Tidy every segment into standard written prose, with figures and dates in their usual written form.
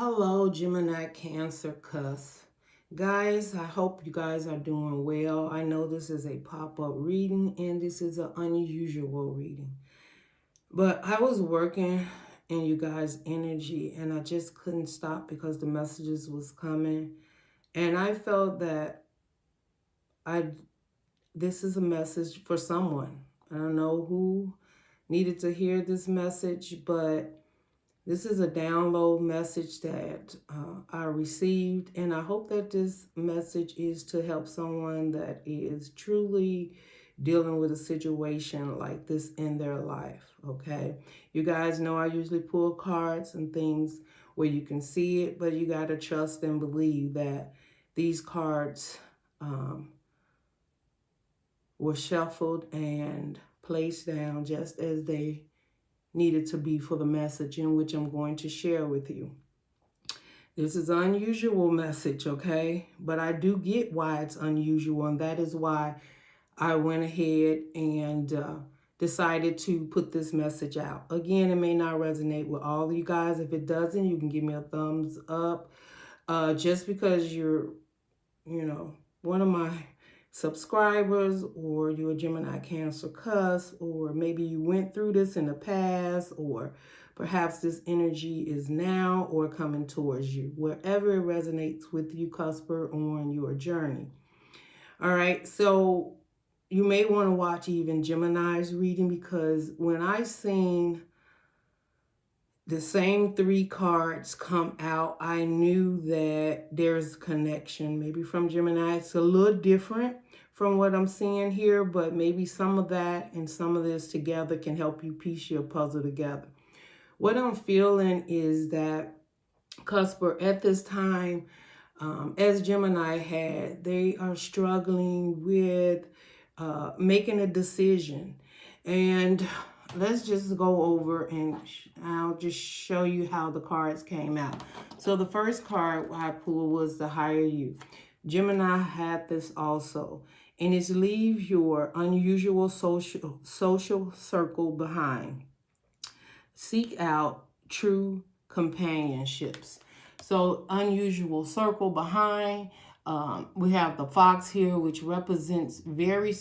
Hello, Gemini, Cancer, Cusp. Guys, I hope you guys are doing well. I know this is a pop-up reading and this is an unusual reading. But I was working in you guys' energy and I just couldn't stop because the messages was coming. And I felt that this is a message for someone. I don't know who needed to hear this message, but this is a download message that I received, and I hope that this message is to help someone that is truly dealing with a situation like this in their life, okay? You guys know I usually pull cards and things where you can see it, but you got to trust and believe that these cards were shuffled and placed down just as they needed to be for the message in which I'm going to share with you. This is an unusual message, okay? But I do get why it's unusual, and that is why I went ahead and decided to put this message out. Again, it may not resonate with all of you guys. If it doesn't, you can give me a thumbs up. Just because you're, one of my subscribers, or you're a Gemini, Cancer, Cusp, or maybe you went through this in the past, or perhaps this energy is now or coming towards you. Wherever it resonates with you, Cusper, on your journey. All right, so you may want to watch even Gemini's reading, because when I seen the same three cards come out, I knew that there's a connection. Maybe from Gemini, it's a little different from what I'm seeing here, but maybe some of that and some of this together can help you piece your puzzle together. What I'm feeling is that Cusper, at this time, as Gemini had, they are struggling with making a decision. And let's just go over and I'll just show you how the cards came out. So the first card I pulled was the Higher You. Gemini had this also. And it's leave your unusual social circle behind. Seek out true companionships. So unusual circle behind. We have the fox here, which represents very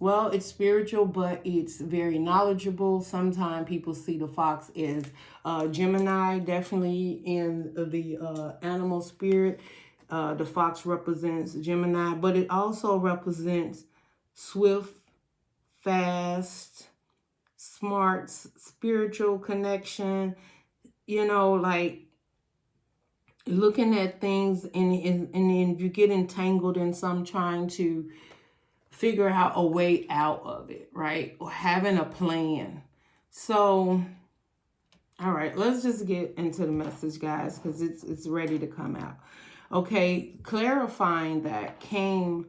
well, it's spiritual, but it's very knowledgeable. Sometimes people see the fox as Gemini, definitely in the animal spirit. The fox represents Gemini, but it also represents swift, fast, smart, spiritual connection, like looking at things and you get entangled in some trying to figure out a way out of it, right? Or having a plan. So, all right, let's just get into the message, guys, because it's ready to come out. Okay, clarifying that came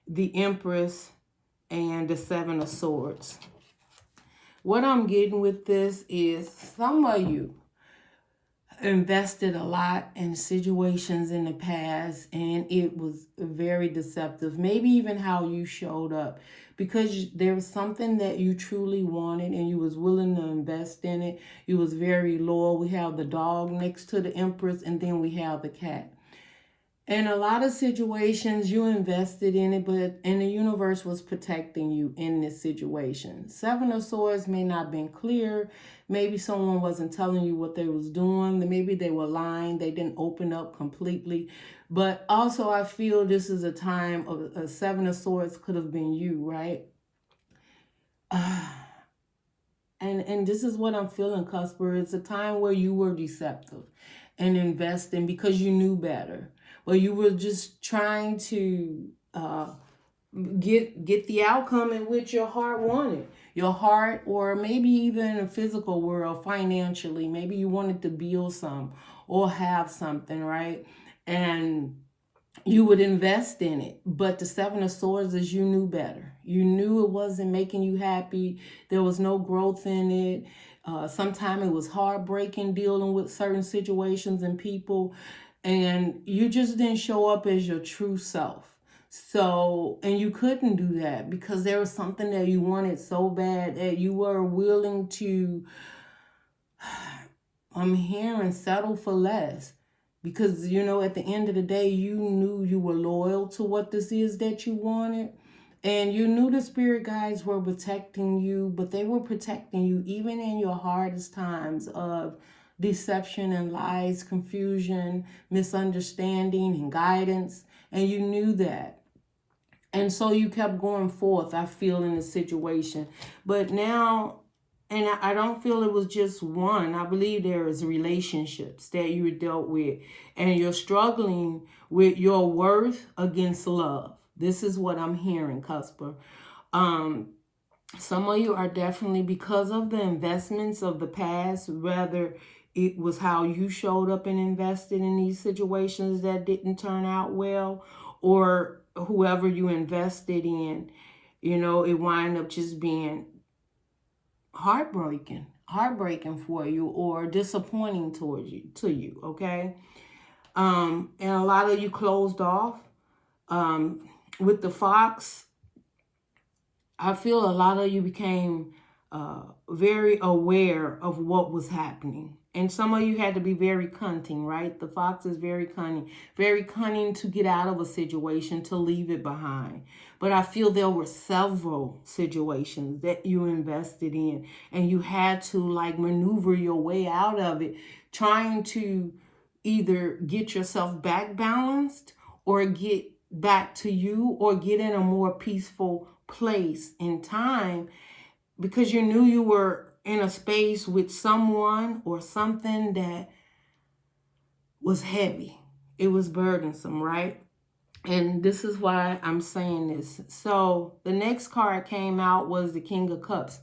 the Empress and the Seven of Swords. What I'm getting with this is some of you invested a lot in situations in the past and it was very deceptive. Maybe even how you showed up, because there was something that you truly wanted and you was willing to invest in it. You was very loyal. We have the dog next to the Empress, and then we have the cat. In a lot of situations, you invested in it, and the universe was protecting you in this situation. Seven of Swords may not have been clear. Maybe someone wasn't telling you what they was doing. Maybe they were lying. They didn't open up completely. But also, I feel this is a time of a Seven of Swords could have been you, right? And this is what I'm feeling, Cusper. It's a time where you were deceptive and investing because you knew better. Or you were just trying to get the outcome in which your heart wanted. Your heart, or maybe even in the physical world, financially. Maybe you wanted to build some or have something, right? And you would invest in it. But the Seven of Swords is you knew better. You knew it wasn't making you happy. There was no growth in it. Sometimes it was heartbreaking dealing with certain situations and people. And you just didn't show up as your true self. So, and you couldn't do that because there was something that you wanted so bad that you were willing to I'm hearing settle for less. Because, you know, at the end of the day, you knew you were loyal to what this is that you wanted. And you knew the spirit guides were protecting you, but they were protecting you even in your hardest times of deception and lies, confusion, misunderstanding, and guidance. And you knew that. And so you kept going forth, I feel, in the situation. But now, and I don't feel it was just one. I believe there is relationships that you dealt with. And you're struggling with your worth against love. This is what I'm hearing, Cusper. Some of you are definitely, because of the investments of the past, whether it was how you showed up and invested in these situations that didn't turn out well, or whoever you invested in, you know, it wind up just being heartbreaking for you, or disappointing to you, okay? And a lot of you closed off. With the fox, I feel a lot of you became very aware of what was happening. And some of you had to be very cunning, right? The fox is very cunning to get out of a situation, to leave it behind. But I feel there were several situations that you invested in, and you had to like maneuver your way out of it, trying to either get yourself back balanced, or get back to you, or get in a more peaceful place in time, because you knew you were in a space with someone or something that was heavy. It was burdensome, right? And this is why I'm saying this. So the next card came out was the King of Cups.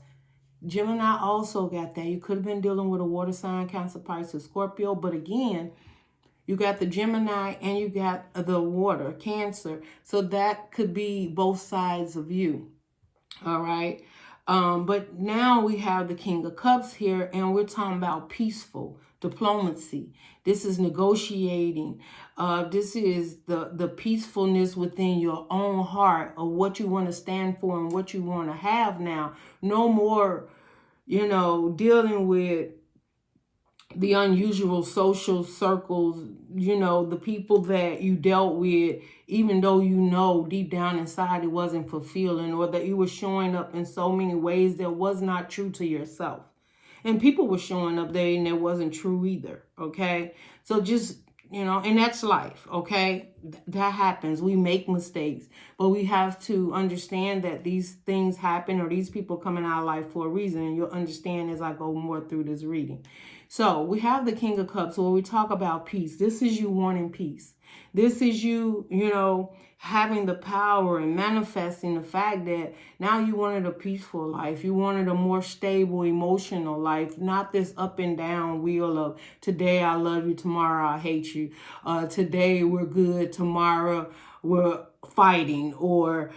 Gemini also got that. You could have been dealing with a water sign, Cancer, Pisces, Scorpio. But again, you got the Gemini and you got the water, Cancer. So that could be both sides of you. All right. But now we have the King of Cups here, and we're talking about peaceful diplomacy. This is negotiating. This is the peacefulness within your own heart of what you want to stand for and what you want to have now. No more, you know, dealing with the unusual social circles, you know, the people that you dealt with, even though you know deep down inside it wasn't fulfilling, or that you were showing up in so many ways that was not true to yourself. And people were showing up there and it wasn't true either, okay? So just, you know, and that's life, okay? That happens. We make mistakes, but we have to understand that these things happen, or these people come in our life for a reason, and you'll understand as I go more through this reading. So we have the King of Cups where we talk about peace. This is you wanting peace. This is you, you know, having the power and manifesting the fact that now you wanted a peaceful life. You wanted a more stable emotional life, not this up and down wheel of today I love you, tomorrow I hate you. Today we're good, tomorrow we're fighting, or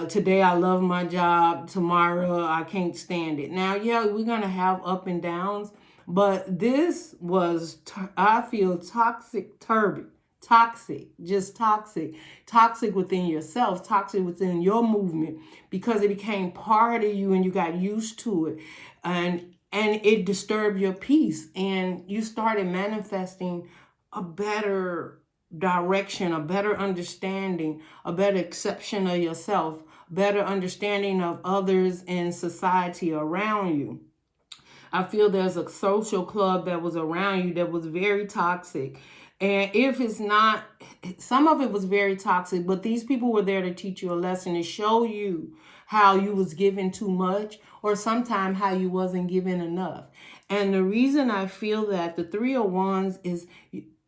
today I love my job, tomorrow I can't stand it. Now, yeah, we're going to have up and downs, but this was, I feel, toxic within yourself, toxic within your movement, because it became part of you and you got used to it, and it disturbed your peace, and you started manifesting a better direction, a better understanding, a better acceptance of yourself, better understanding of others and society around you. I feel there's a social club that was around you that was very toxic. And if it's not, some of it was very toxic, but these people were there to teach you a lesson, to show you how you was given too much, or sometimes how you wasn't given enough. And the reason I feel that the Three of Wands is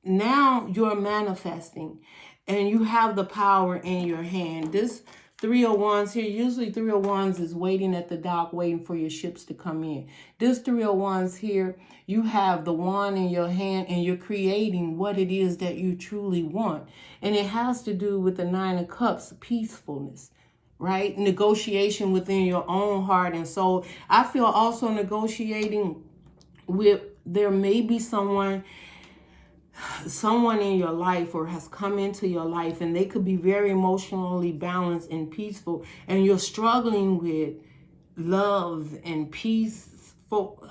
now you're manifesting and you have the power in your hand. This Three of Wands here, usually Three of Wands is waiting at the dock, waiting for your ships to come in. This Three of Wands here, you have the wand in your hand and you're creating what it is that you truly want. And it has to do with the Nine of Cups, peacefulness, right? Negotiation within your own heart and soul. I feel also negotiating with, there may be someone in your life or has come into your life, and they could be very emotionally balanced and peaceful, and you're struggling with love and peaceful,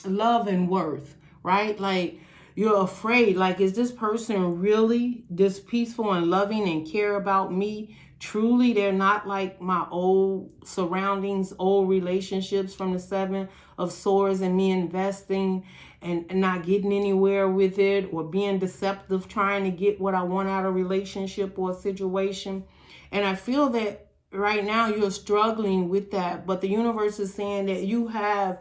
love and worth, right? Like, you're afraid, like, is this person really this peaceful and loving and care about me? Truly, they're not like my old surroundings, old relationships from the Seven of Swords, and me investing and not getting anywhere with it, or being deceptive, trying to get what I want out of a relationship or a situation. And I feel that right now you're struggling with that, but the universe is saying that you have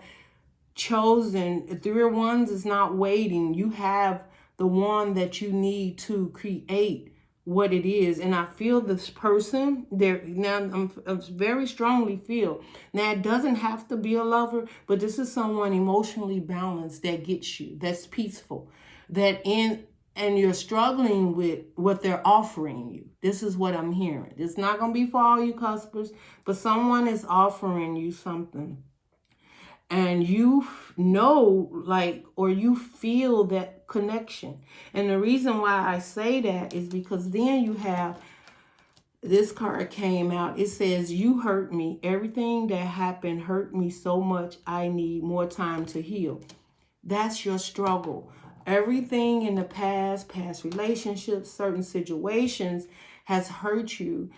chosen. Three of Wands is not waiting. You have the one that you need to create what it is. And I feel this person there now. I'm very strongly feel now, it doesn't have to be a lover, but this is someone emotionally balanced that gets you, that's peaceful, that in, and you're struggling with what they're offering you. This is what I'm hearing. It's not going to be for all you cuspers, but someone is offering you something. And you know, like, or you feel that connection. And the reason why I say that is because then you have, this card came out. It says, you hurt me. Everything that happened hurt me so much. I need more time to heal. That's your struggle. Everything in the past relationships, certain situations has hurt you.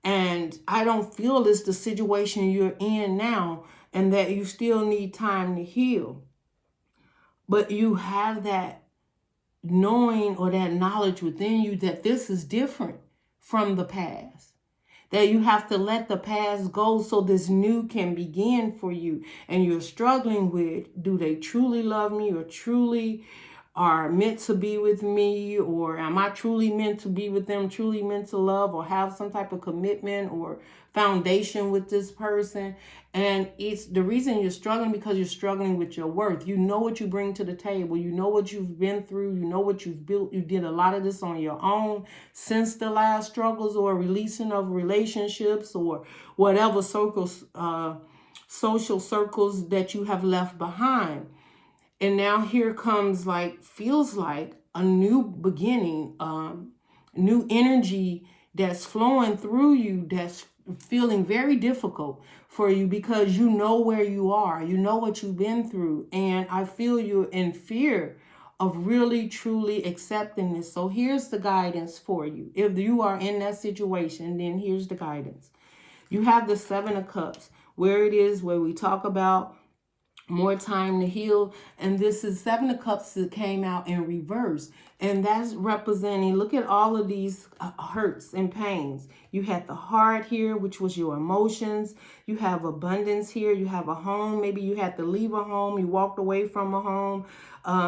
And I don't feel it's the situation you're in now, and that you still need time to heal. But you have that knowing or that knowledge within you that this is different from the past. That you have to let the past go so this new can begin for you. And you're struggling with, do they truly love me, or truly are meant to be with me, or am I truly meant to be with them, truly meant to love, or have some type of commitment or foundation with this person? And it's the reason you're struggling, because you're struggling with your worth. You know what you bring to the table. You know what you've been through. You know what you've built. You did a lot of this on your own since the last struggles or releasing of relationships or whatever circles, social circles that you have left behind. And now here comes, like, feels like a new beginning, new energy that's flowing through you, that's feeling very difficult for you, because you know where you are, you know what you've been through. And I feel you're in fear of really, truly accepting this. So here's the guidance for you. If you are in that situation, then here's the guidance. You have the Seven of Cups, where it is where we talk about more time to heal. And this is Seven of Cups that came out in reverse. And that's representing, look at all of these hurts and pains. You had the heart here, which was your emotions. You have abundance here. You have a home. Maybe you had to leave a home. You walked away from a home,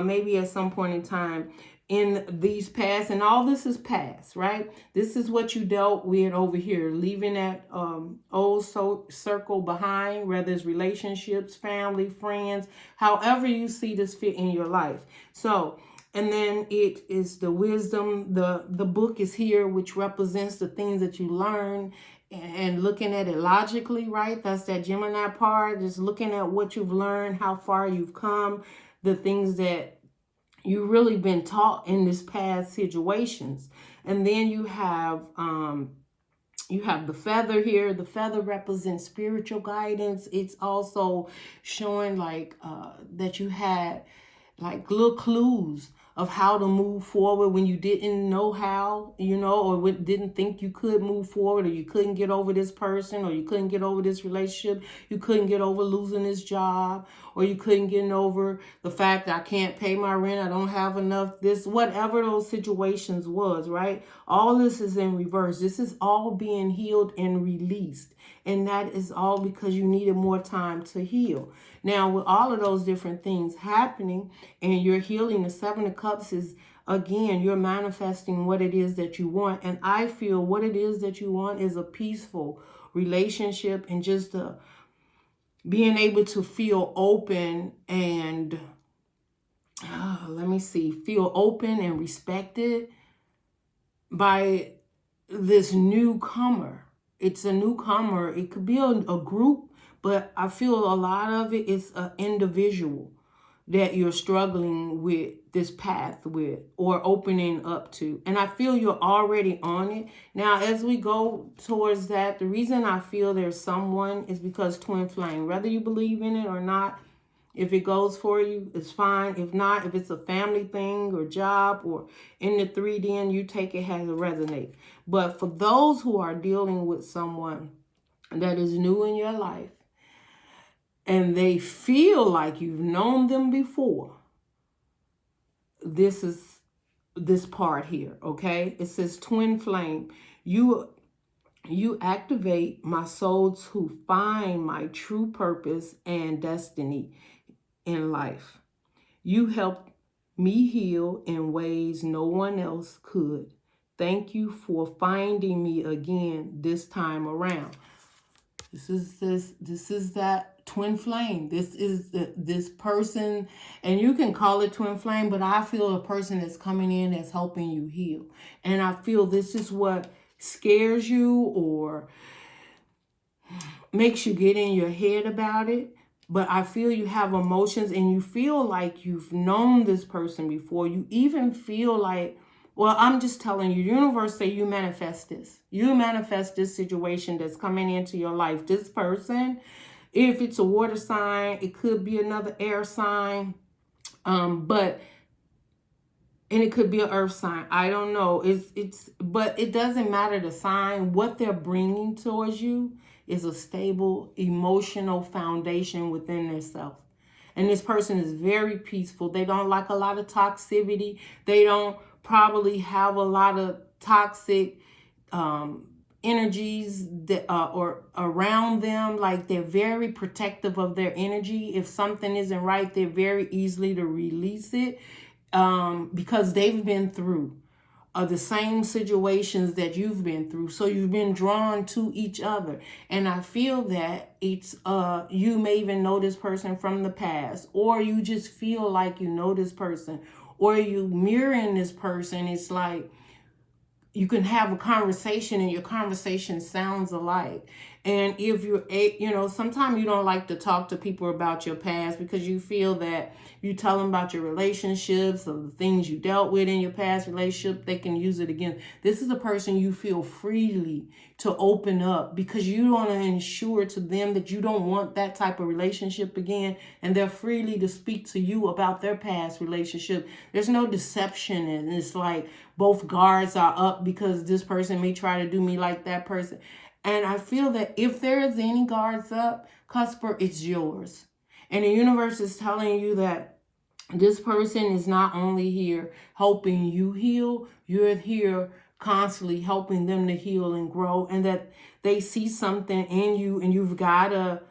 maybe at some point in time in these past, and all this is past, right? This is what you dealt with over here, leaving that old circle behind, whether it's relationships, family, friends, however you see this fit in your life. So, and then it is the wisdom, the book is here, which represents the things that you learn and looking at it logically, right? That's that Gemini part, just looking at what you've learned, how far you've come, the things that you've really been taught in this past situations. And then you have the feather here. The feather represents spiritual guidance. It's also showing like that you had like little clues of how to move forward when you didn't know how, you know, or didn't think you could move forward, or you couldn't get over this person, or you couldn't get over this relationship, you couldn't get over losing this job, or you couldn't get over the fact that I can't pay my rent, I don't have enough, this, whatever those situations was, right? All this is in reverse. This is all being healed and released. And that is all because you needed more time to heal. Now, with all of those different things happening and you're healing, the Seven of Cups is, again, you're manifesting what it is that you want. And I feel what it is that you want is a peaceful relationship, and just being able to feel open and, feel open and respected by this newcomer. It's a newcomer. It could be a group, but I feel a lot of it is an individual that you're struggling with this path with, or opening up to. And I feel you're already on it. Now, as we go towards that, the reason I feel there's someone is because twin flame, whether you believe in it or not, If it goes for you, it's fine. If not, if it's a family thing or job or in the 3D and you take it, has to resonate. But for those who are dealing with someone that is new in your life and they feel like you've known them before, this is this part here, okay? It says twin flame. You activate my soul to find my true purpose and destiny in life. You help me heal in ways no one else could. Thank you for finding me again this time around. This is that twin flame. This is this person, and you can call it twin flame, but I feel a person that's coming in that's helping you heal. And I feel this is what scares you or makes you get in your head about it. But I feel you have emotions and you feel like you've known this person before. You even feel like, well, I'm just telling you, universe say you manifest this. You manifest this situation that's coming into your life. This person, if it's a water sign, it could be another air sign, and it could be an earth sign. I don't know. But it doesn't matter the sign. What they're bringing towards you is a stable emotional foundation within themselves. And this person is very peaceful. They don't like a lot of toxicity. They don't probably have a lot of toxic energies that or around them. Like they're very protective of their energy. If something isn't right, they're very easily to release it because they've been through the same situations that you've been through. So you've been drawn to each other. And I feel that it's you may even know this person from the past, or you just feel like you know this person, or you mirroring this person. It's like you can have a conversation and your conversation sounds alike. And if you're, sometimes you don't like to talk to people about your past because you feel that you tell them about your relationships or the things you dealt with in your past relationship, they can use it again. This is a person you feel freely to open up because you want to ensure to them that you don't want that type of relationship again. And they're freely to speak to you about their past relationship. There's no deception. And it's like both guards are up because this person may try to do me like that person. And I feel that if there is any guards up, Cusper, it's yours. And the universe is telling you that this person is not only here helping you heal, you're here constantly helping them to heal and grow, and that they see something in you and you've got to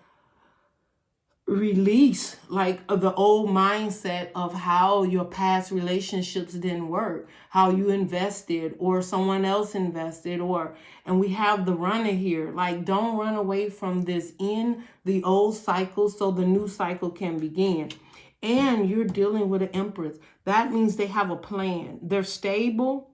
release like the old mindset of how your past relationships didn't work, how you invested or someone else invested, and we have the runner here. Like, don't run away from this in the old cycle so the new cycle can begin. And you're dealing with an Empress. That means they have a plan. They're stable.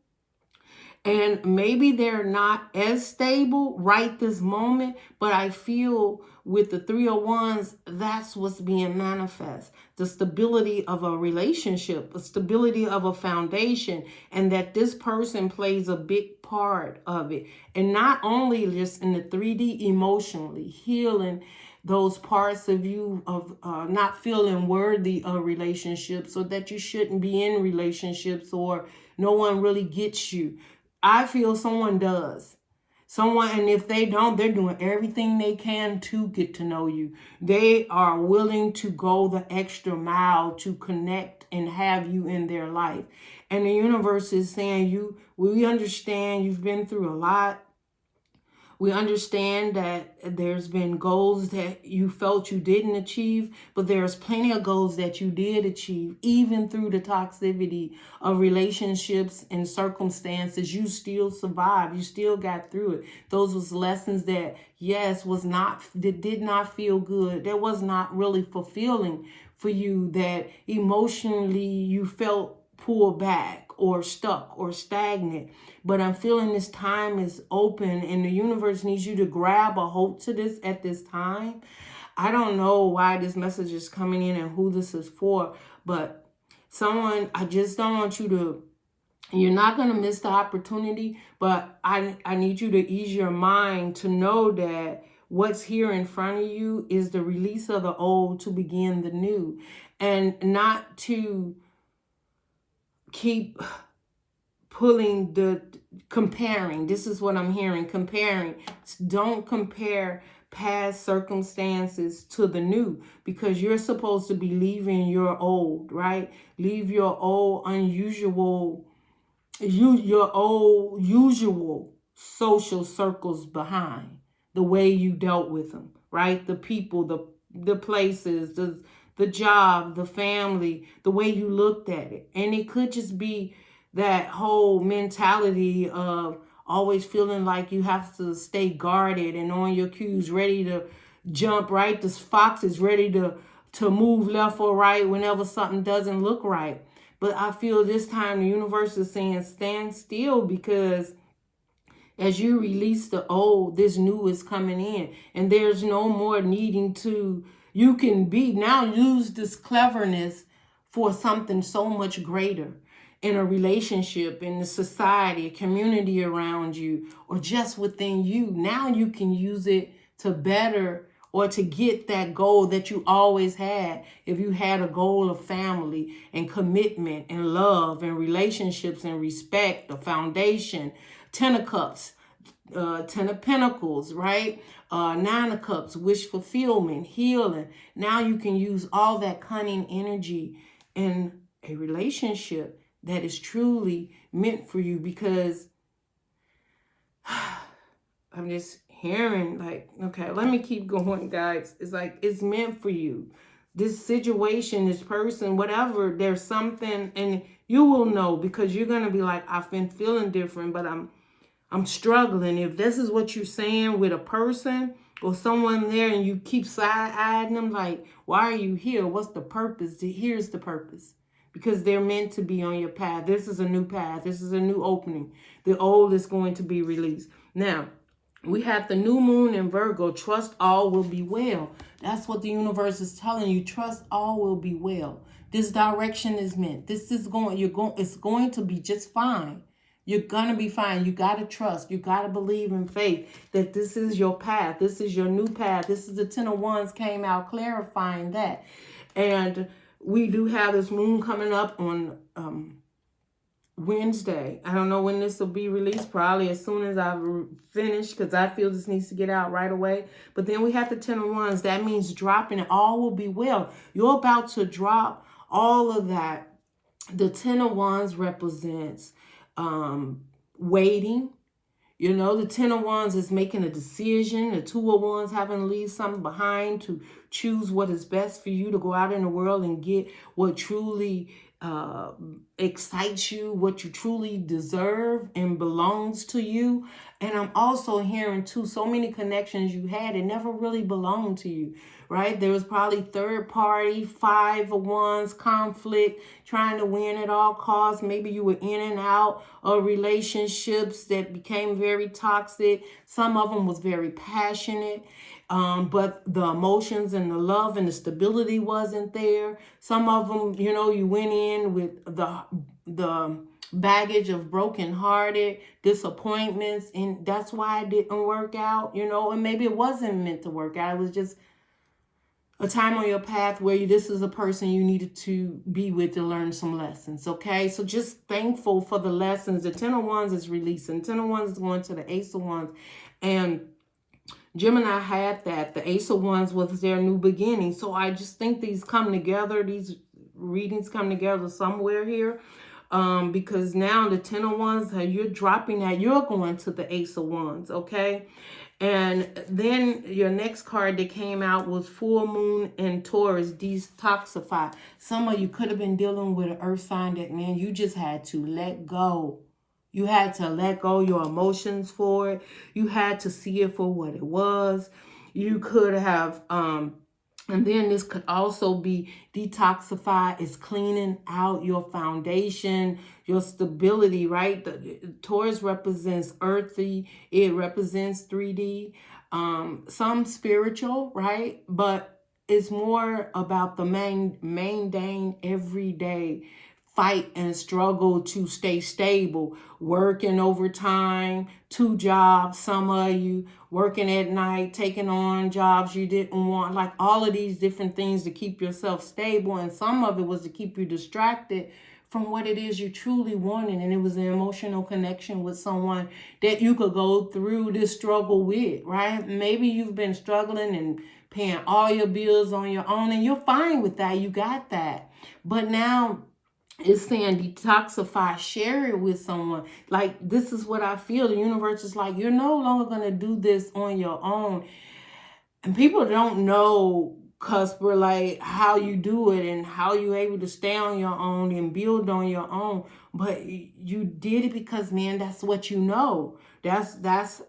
And maybe they're not as stable right this moment, but I feel with the 3 of Wands, that's what's being manifest. The stability of a relationship, the stability of a foundation, and that this person plays a big part of it. And not only just in the 3D emotionally, healing those parts of you of not feeling worthy of relationships, so that you shouldn't be in relationships or no one really gets you. I feel someone does. And if they don't, they're doing everything they can to get to know you. They are willing to go the extra mile to connect and have you in their life. And the universe is saying, we understand you've been through a lot. We understand that there's been goals that you felt you didn't achieve, but there's plenty of goals that you did achieve. Even through the toxicity of relationships and circumstances, you still survived. You still got through it. Those was lessons that, yes, that did not feel good. That was not really fulfilling for you, that emotionally you felt pulled back or stuck or stagnant. But I'm feeling this time is open and the universe needs you to grab a hold to this at this time. I don't know why this message is coming in and who this is for, but I just don't want you to, you're not going to miss the opportunity, but I need you to ease your mind to know that what's here in front of you is the release of the old to begin the new, and not to keep pulling the comparing. This is what I'm hearing, comparing. Don't compare past circumstances to the new, because you're supposed to be leaving your old, right? Leave your old unusual, your old usual social circles behind, the way you dealt with them, right? The people, the places, the job, the family, the way you looked at it. And it could just be that whole mentality of always feeling like you have to stay guarded and on your cues, ready to jump, right? This fox is ready to move left or right whenever something doesn't look right. But I feel this time the universe is saying stand still, because as you release the old, this new is coming in. And there's no more needing to, you can be, now use this cleverness for something so much greater in a relationship, in the society, a community around you, or just within you. Now you can use it to better or to get that goal that you always had. If you had a goal of family and commitment and love and relationships and respect, the foundation, 10 of Cups, 10 of Pentacles, right? 9 of Cups, wish fulfillment, healing. Now you can use all that cunning energy in a relationship that is truly meant for you, because I'm just hearing like, okay, let me keep going, guys. It's like, it's meant for you. This situation, this person, whatever, there's something, and you will know, because you're going to be like, I've been feeling different, but I'm struggling. If this is what you're saying with a person or someone there, and you keep side-eyeing them like, why are you here? What's the purpose? Here's the purpose. Because they're meant to be on your path. This is a new path. This is a new opening. The old is going to be released. Now, we have the new moon in Virgo. Trust all will be well. That's what the universe is telling you. Trust all will be well. This direction is meant. This is going, it's going to be just fine. You're going to be fine. You got to trust. You got to believe in faith that this is your path. This is your new path. This is the 10 of Wands came out clarifying that. And we do have this moon coming up on Wednesday. I don't know when this will be released, probably as soon as I finish, because I feel this needs to get out right away. But then we have the 10 of Wands. That means dropping it. All will be well. You're about to drop all of that. The 10 of Wands represents waiting. You know, the 10 of Wands is making a decision. The 2 of Wands having to leave something behind to choose what is best for you, to go out in the world and get what truly excites you, what you truly deserve and belongs to you. And I'm also hearing too, so many connections you had, it never really belonged to you, right? There was probably third party, 5 of Wands, conflict, trying to win at all costs. Maybe you were in and out of relationships that became very toxic. Some of them was very passionate. But the emotions and the love and the stability wasn't there. Some of them, you know, you went in with the baggage of brokenhearted disappointments, and that's why it didn't work out, you know, and maybe it wasn't meant to work out. It was just a time on your path where this is a person you needed to be with to learn some lessons, okay? So just thankful for the lessons. The 10 of Wands is releasing. 10 of Wands is going to the Ace of Wands. And Gemini had that. The Ace of Wands was their new beginning. So I just think these come together. These readings come together somewhere here. Because now the 10 of Wands, you're dropping that. You're going to the Ace of Wands, okay? And then your next card that came out was Full Moon and Taurus, Detoxify. Some of you could have been dealing with an earth sign that, man, you just had to let go. You had to let go your emotions for it. You had to see it for what it was. You could have, and then this could also be detoxify. It's cleaning out your foundation, your stability, right? The Taurus represents earthy. It represents 3D. Some spiritual, right? But it's more about the mundane, everyday fight and struggle to stay stable, working overtime, 2 jobs, some of you working at night, taking on jobs you didn't want, like all of these different things to keep yourself stable. And some of it was to keep you distracted from what it is you truly wanted. And it was an emotional connection with someone that you could go through this struggle with, right? Maybe you've been struggling and paying all your bills on your own, and you're fine with that. You got that. But now it's saying detoxify, share it with someone. Like, this is what I feel. The universe is like, you're no longer going to do this on your own. And people don't know, Cusper, like how you do it and how you're able to stay on your own and build on your own. But you did it because, man, that's what you know. That's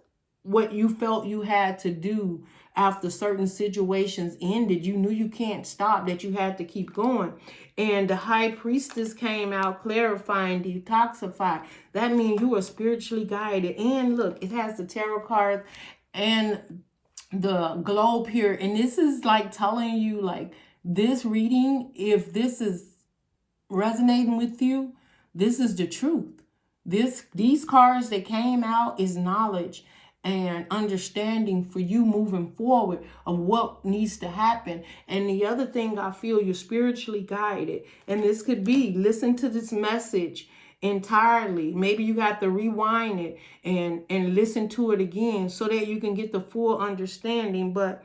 what you felt you had to do after certain situations ended. You knew you can't stop, that you had to keep going. And the high priestess came out clarifying, detoxify. That means you are spiritually guided. And look, it has the tarot cards and the globe here. And this is like telling you, like, this reading, if this is resonating with you, this is the truth. These cards that came out is knowledge and understanding for you moving forward of what needs to happen. And the other thing, I feel you're spiritually guided. And this could be, listen to this message entirely. Maybe you got to rewind it and listen to it again so that you can get the full understanding. But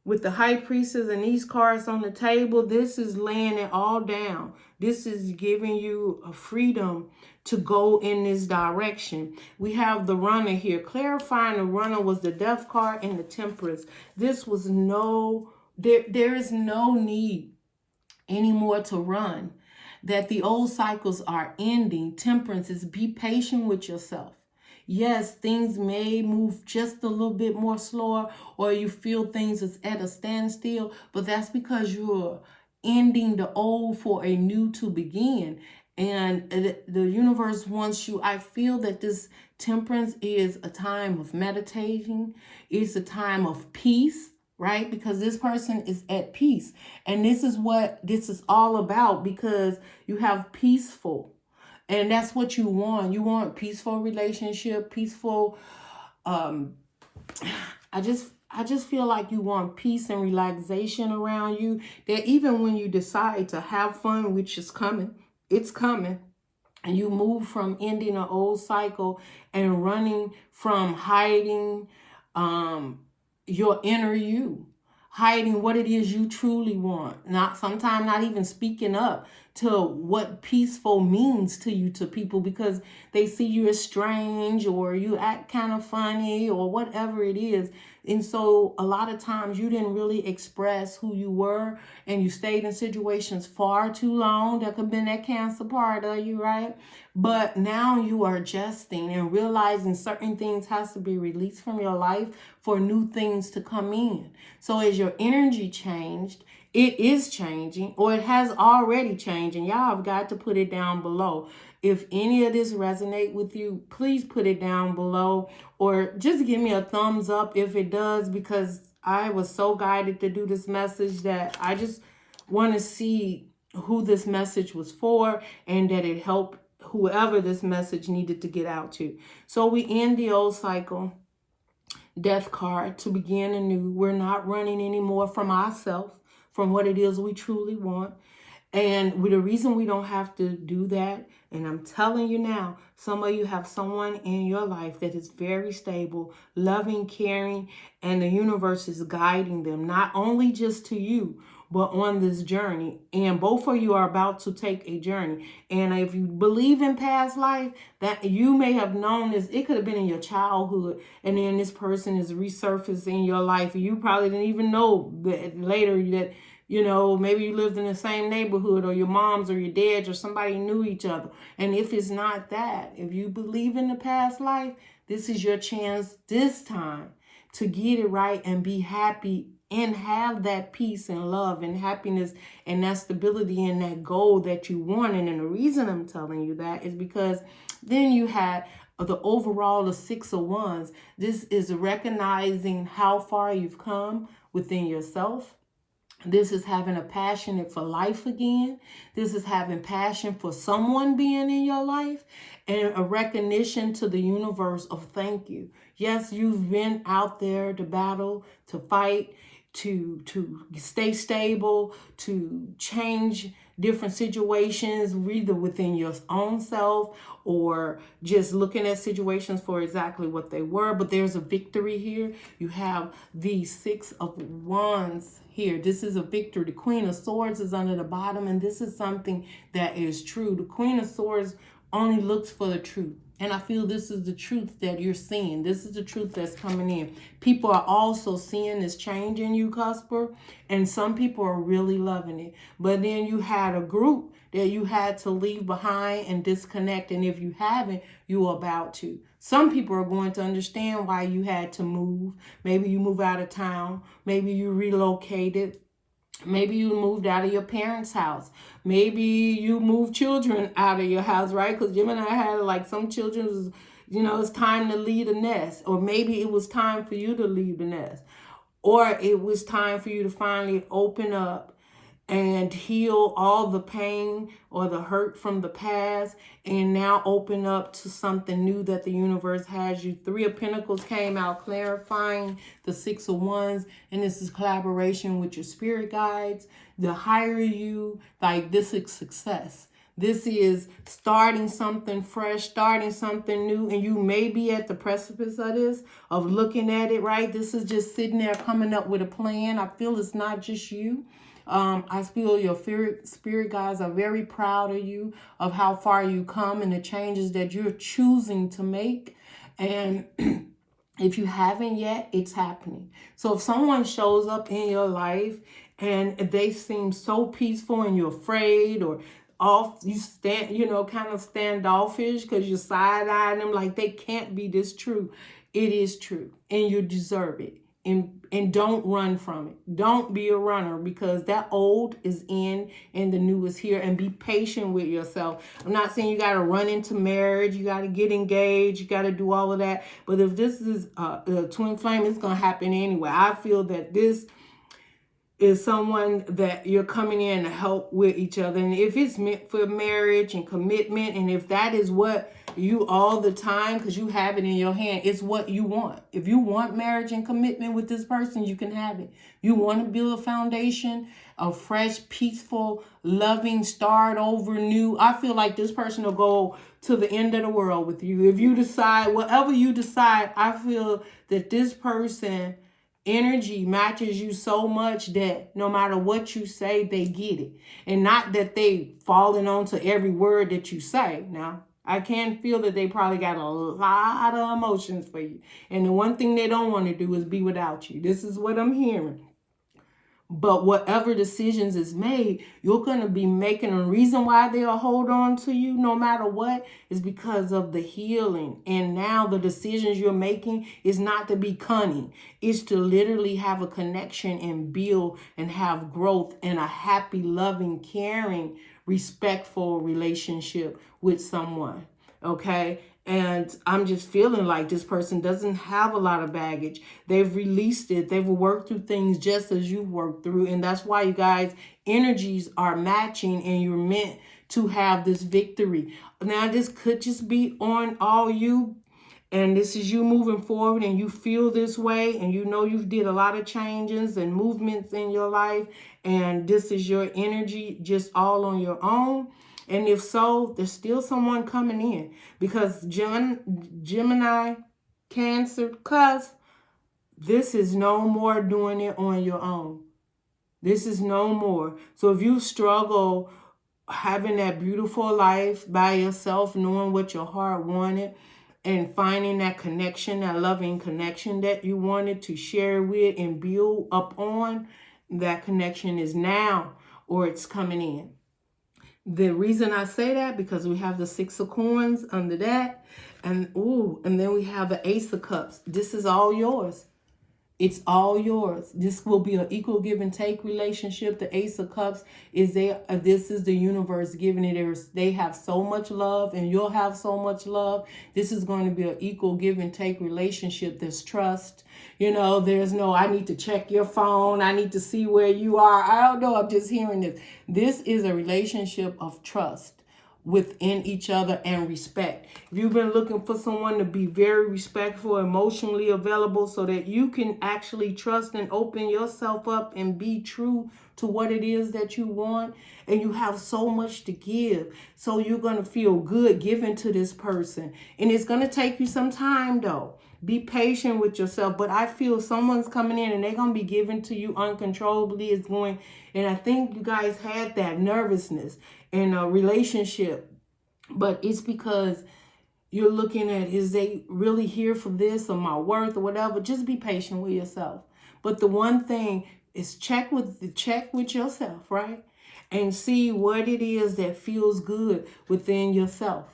with the high priestess and these cards on the table, this is laying it all down. This is giving you a freedom to go in this direction. We have the runner here. Clarifying the runner was the death card and the temperance. This was there is no need anymore to run. That the old cycles are ending. Temperance is be patient with yourself. Yes, things may move just a little bit more slower, or you feel things is at a standstill, but that's because you're ending the old for a new to begin. And the universe wants you, I feel that this temperance is a time of meditating. It's a time of peace, right? Because this person is at peace. And this is what this is all about, because you have peaceful. And that's what you want. You want peaceful relationship, peaceful. I just feel like you want peace and relaxation around you. That even when you decide to have fun, which is coming, it's coming. And you move from ending an old cycle and running from hiding your inner you. Hiding what it is you truly want. Sometimes not even speaking up to what peaceful means to you, to people, because they see you as strange or you act kind of funny or whatever it is. And so a lot of times you didn't really express who you were, and you stayed in situations far too long. That could have been that Cancer part of you, right? But now you are adjusting and realizing certain things has to be released from your life for new things to come in. So as your energy changed, it is changing, or it has already changed, and y'all have got to put it down below. If any of this resonate with you, please put it down below, or just give me a thumbs up if it does, because I was so guided to do this message that I just want to see who this message was for and that it helped whoever this message needed to get out to. So we end the old cycle, death card, to begin anew. We're not running anymore from ourselves, from what it is we truly want. And the reason we don't have to do that, and I'm telling you now, some of you have someone in your life that is very stable, loving, caring, and the universe is guiding them, not only just to you, but on this journey. And both of you are about to take a journey. And if you believe in past life, that you may have known this, it could have been in your childhood, and then this person is resurfaced in your life. You probably didn't even know that later that, you know, maybe you lived in the same neighborhood, or your moms or your dads or somebody knew each other. And if it's not that, if you believe in the past life, this is your chance this time to get it right and be happy and have that peace and love and happiness and that stability and that goal that you wanted. And the reason I'm telling you that is because then you had the overall, the 6 of Wands. This is recognizing how far you've come within yourself, This is having a passion for life again. This is having passion for someone being in your life, and a recognition to the universe of thank you. Yes, you've been out there to battle, to fight, to stay stable, to change different situations, either within your own self or just looking at situations for exactly what they were. But there's a victory here. You have the Six of Wands here. This is a victory. The Queen of Swords is under the bottom, and this is something that is true. The Queen of Swords only looks for the truth. And I feel this is the truth that you're seeing. This is the truth that's coming in. People are also seeing this change in you, Cusper, and some people are really loving it. But then you had a group that you had to leave behind and disconnect. And if you haven't, you're about to. Some people are going to understand why you had to move. Maybe you moved out of town. Maybe you relocated. Maybe you moved out of your parents' house. Maybe you moved children out of your house, right? Because Gemini had like some children was, it's time to leave the nest. Or maybe it was time for you to leave the nest. Or it was time for you to finally open up and heal all the pain or the hurt from the past, and now open up to something new that the universe has you. Three of Pentacles came out clarifying the Six of Wands, and this is collaboration with your spirit guides. The higher you, like, this is success. This is starting something fresh, starting something new, and you may be at the precipice of this, of looking at it, right? This is just sitting there coming up with a plan. I feel it's not just you. I feel your spirit guides are very proud of you, of how far you come and the changes that you're choosing to make. And if you haven't yet, it's happening. So if someone shows up in your life and they seem so peaceful and you're afraid, or you stand, kind of standoffish because you're side-eyeing them like they can't be this true. It is true, and you deserve it. And don't run from it. Don't be a runner, because that old is in and the new is here. And be patient with yourself. I'm not saying you got to run into marriage. You got to get engaged. You got to do all of that. But if this is a twin flame, it's going to happen anyway. I feel that this is someone that you're coming in to help with each other. And if it's meant for marriage and commitment, and if that is what you all the time, because you have it in your hand, it's what you want. If you want marriage and commitment with this person, you can have it. You want to build a foundation, a fresh, peaceful, loving, start over, new. I feel like this person will go to the end of the world with you. If you decide, whatever you decide, I feel that this person energy matches you so much that no matter what you say, they get it. And not that they falling onto every word that you say. Now, I can feel that they probably got a lot of emotions for you. And the one thing they don't want to do is be without you. This is what I'm hearing. But whatever decisions is made, you're going to be making a reason why they'll hold on to you no matter what is because of the healing. And now the decisions you're making is not to be cunning. It's to literally have a connection and build and have growth and a happy, loving, caring, respectful relationship with someone. Okay? And I'm just feeling like this person doesn't have a lot of baggage. They've released it. They've worked through things just as you've worked through. And that's why you guys' energies are matching and you're meant to have this victory. Now, this could just be on all you. And this is you moving forward and you feel this way. And you know you've did a lot of changes and movements in your life. And this is your energy just all on your own. And if so, there's still someone coming in, because Gemini, Cancer, Cusp, this is no more doing it on your own. This is no more. So if you struggle having that beautiful life by yourself, knowing what your heart wanted, and finding that connection, that loving connection that you wanted to share with and build up on, that connection is now, or it's coming in. The reason I say that, because we have the Six of Coins under that. And then we have the Ace of Cups. This is all yours. It's all yours. This will be an equal give and take relationship. The Ace of Cups is there. This is the universe giving it. They have so much love, and you'll have so much love. This is going to be an equal give and take relationship. There's trust. You know, there's no, I need to check your phone. I need to see where you are. I don't know. I'm just hearing this. This is a relationship of trust within each other and respect. If you've been looking for someone to be very respectful, emotionally available, so that you can actually trust and open yourself up and be true to what it is that you want, and you have so much to give, so you're going to feel good giving to this person. And it's going to take you some time though. Be patient with yourself. But I feel someone's coming in and they're going to be giving to you uncontrollably. It's going, and I think you guys had that nervousness in a relationship, but it's because you're looking at, is they really here for this or my worth or whatever? Just be patient with yourself. But the one thing is check with yourself, right? And see what it is that feels good within yourself.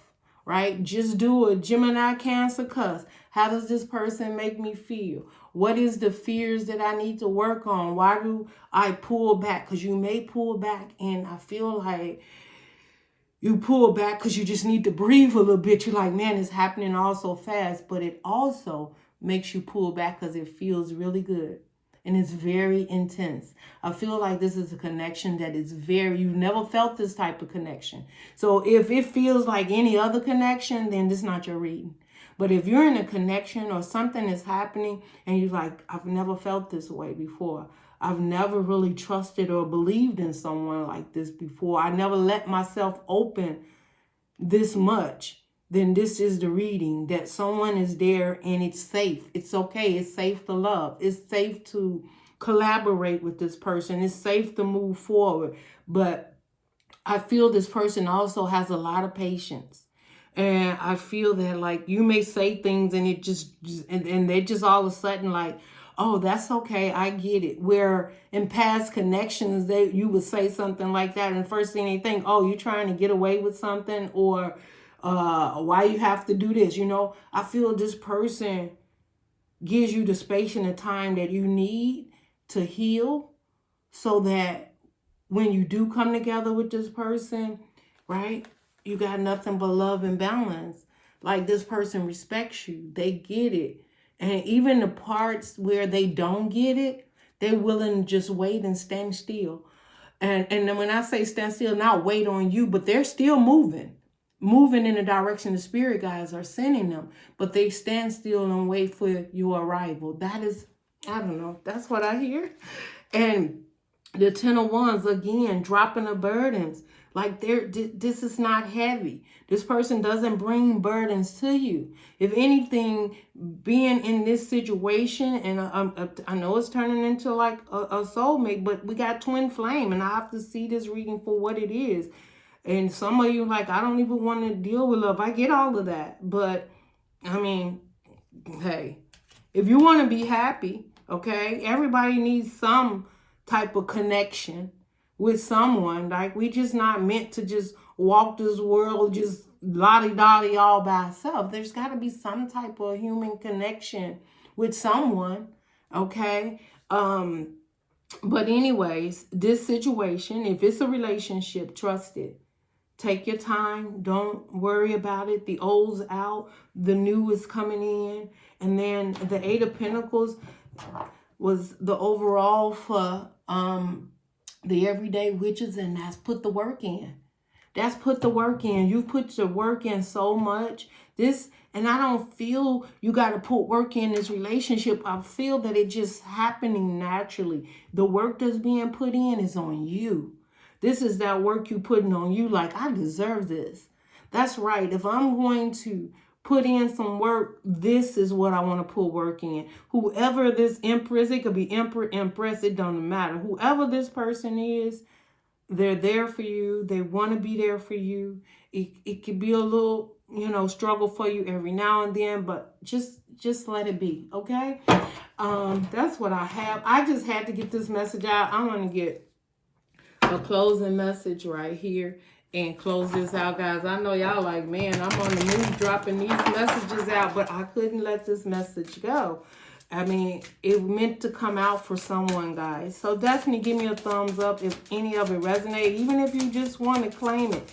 Right? Just do a Gemini, Cancer, Cusp. How does this person make me feel? What is the fears that I need to work on? Why do I pull back? Because you may pull back, and I feel like you pull back because you just need to breathe a little bit. You're like, man, it's happening all so fast. But it also makes you pull back because it feels really good. And it's very intense. I feel like this is a connection that is you've never felt this type of connection. So if it feels like any other connection, then this is not your reading. But if you're in a connection or something is happening and you're like, I've never felt this way before. I've never really trusted or believed in someone like this before. I never let myself open this much. Then this is the reading, that someone is there and it's safe. It's okay. It's safe to love. It's safe to collaborate with this person. It's safe to move forward. But I feel this person also has a lot of patience. And I feel that like you may say things and it just, and they just all of a sudden like, oh, that's okay. I get it. Where in past connections, you would say something like that. And the first thing they think, oh, you're trying to get away with something, or why you have to do this. You know, I feel this person gives you the space and the time that you need to heal, so that when you do come together with this person, right, you got nothing but love and balance. Like, this person respects you. They get it. And even the parts where they don't get it, they're willing to just wait and stand still. And then when I say stand still, not wait on you, but they're still moving in the direction the spirit guides are sending them, but they stand still and wait for your arrival. That is, I don't know, that's what I hear. And the 10 of Wands, again, dropping the burdens. Like, this is not heavy. This person doesn't bring burdens to you. If anything, being in this situation, and I know it's turning into like a soulmate, but we got twin flame, and I have to see this reading for what it is. And some of you like, I don't even want to deal with love. I get all of that. But, I mean, hey, if you want to be happy, okay, everybody needs some type of connection with someone. Like, we just not meant to just walk this world just lottie-dottie all by ourselves. There's got to be some type of human connection with someone, okay? But anyways, this situation, if it's a relationship, trust it. Take your time. Don't worry about it. The old's out. The new is coming in. And then the 8 of Pentacles was the overall for the everyday witches, and that's put the work in. That's put the work in. You put your work in so much. And I don't feel you got to put work in this relationship. I feel that it's just happening naturally. The work that's being put in is on you. This is that work you putting on you, like, I deserve this. That's right. If I'm going to put in some work, this is what I want to put work in. Whoever this Empress, it could be Emperor, Empress, it doesn't matter. Whoever this person is, they're there for you. They want to be there for you. It could be a little, struggle for you every now and then, but just let it be, okay? That's what I have. I just had to get this message out. I'm going to get a closing message right here and close this out, guys. I know y'all like, man, I'm on the move dropping these messages out, but I couldn't let this message go. I mean, it meant to come out for someone, guys. So definitely give me a thumbs up if any of it resonates, even if you just want to claim it,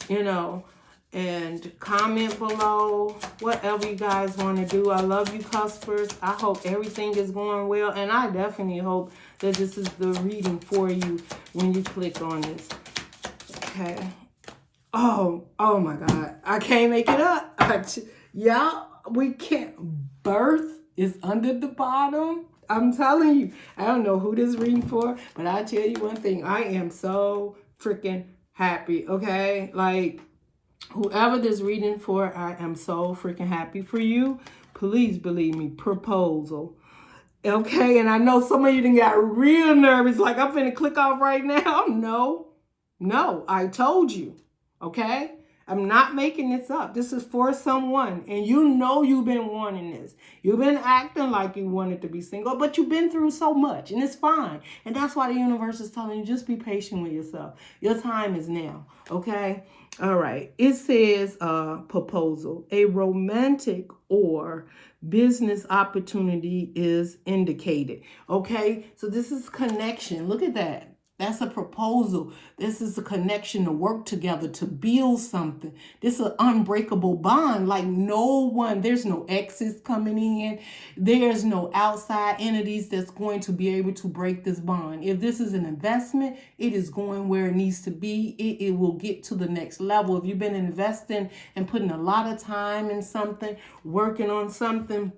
you know, and comment below, whatever you guys want to do. I love you, Cuspers. I hope everything is going well, and I definitely hope that this is the reading for you when you click on this. Okay. Oh my God. I can't make it up. Y'all, we can't. Birth is under the bottom. I'm telling you. I don't know who this reading for, but I'll tell you one thing. I am so freaking happy, okay? Like, whoever this reading for, I am so freaking happy for you. Please believe me. Proposal. Okay, and I know some of you done got real nervous. Like, I'm finna click off right now. No, I told you. Okay? I'm not making this up. This is for someone. And you know you've been wanting this. You've been acting like you wanted to be single, but you've been through so much, and it's fine. And that's why the universe is telling you, just be patient with yourself. Your time is now. Okay? All right. It says proposal. A romantic or business opportunity is indicated. Okay? So this is connection. Look at that. That's a proposal. This is a connection to work together, to build something. This is an unbreakable bond. Like no one, there's no exes coming in. There's no outside entities that's going to be able to break this bond. If this is an investment, it is going where it needs to be. It will get to the next level. If you've been investing and putting a lot of time in something, working on something,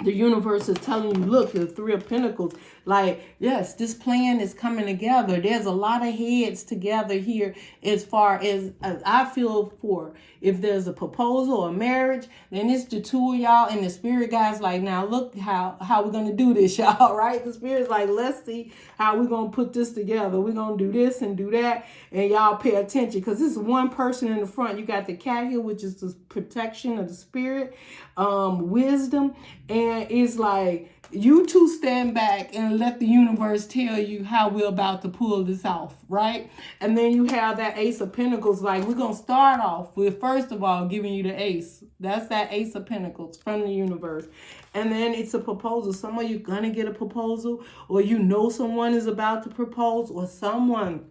the universe is telling you, look, the Three of Pentacles, like, yes, this plan is coming together. There's a lot of heads together here as far as I feel for. If there's a proposal or marriage, then it's the two of y'all, and the spirit guys like, now look how we're going to do this, y'all, right? The spirit's like, let's see how we're going to put this together. We're going to do this and do that, and y'all pay attention, because this is one person in the front. You got the cat here, which is the protection of the spirit, wisdom, and it's like, you two stand back and let the universe tell you how we're about to pull this off, right? And then you have that Ace of Pentacles, like, we're going to start off with, first of all, giving you the Ace. That's that Ace of Pentacles from the universe. And then it's a proposal. Some of you going to get a proposal, or you know someone is about to propose, or someone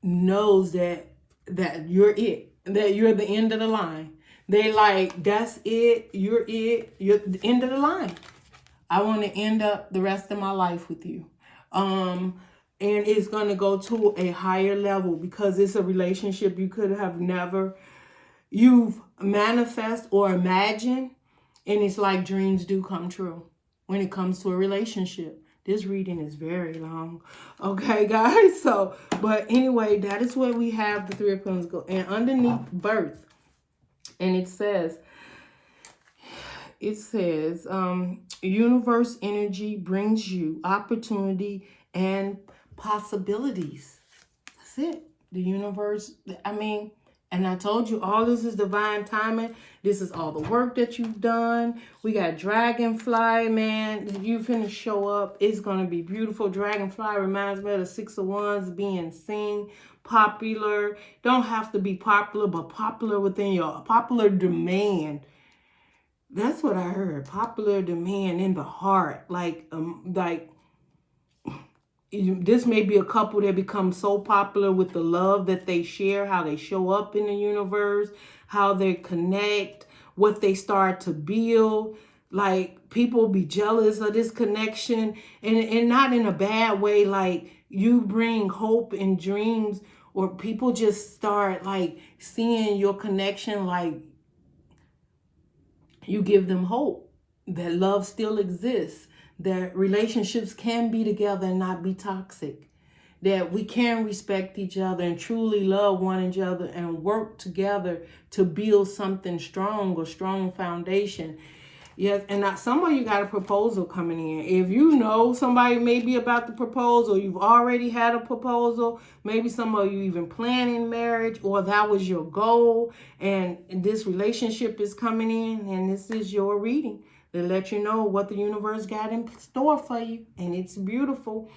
knows that you're it, that you're the end of the line. They like, that's it, you're the end of the line. I want to end up the rest of my life with you. And it's going to go to a higher level, because it's a relationship you could have never, you've manifest or imagined. And it's like dreams do come true when it comes to a relationship. This reading is very long. Okay, guys. So, but anyway, that is where we have the Three of Pentacles. And underneath birth, and it says, universe energy brings you opportunity and possibilities. That's it. The universe, I mean, and I told you all this is divine timing. This is all the work that you've done. We got Dragonfly, man. You finna show up. It's going to be beautiful. Dragonfly reminds me of the Six of Wands, being seen, popular. Don't have to be popular, but popular within your popular demand. That's what I heard. Popular demand in the heart. Like this may be a couple that become so popular with the love that they share, how they show up in the universe, how they connect, what they start to build. Like, people be jealous of this connection, and not in a bad way. Like, you bring hope and dreams, or people just start like seeing your connection, like, you give them hope that love still exists, that relationships can be together and not be toxic, that we can respect each other and truly love one another and work together to build something strong, or strong foundation. Yes, and some of you got a proposal coming in. If you know somebody may be about to propose, or you've already had a proposal, maybe some of you even planning marriage, or that was your goal, and this relationship is coming in, and this is your reading to let you know what the universe got in store for you, and it's beautiful.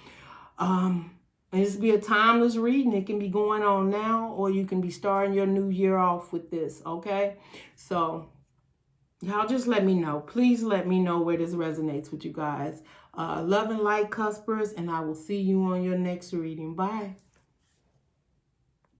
This be a timeless reading. It can be going on now, or you can be starting your new year off with this, okay? So Y'all just let me know. Please let me know where this resonates with you guys. Love and light, Cuspers, and I will see you on your next reading. Bye.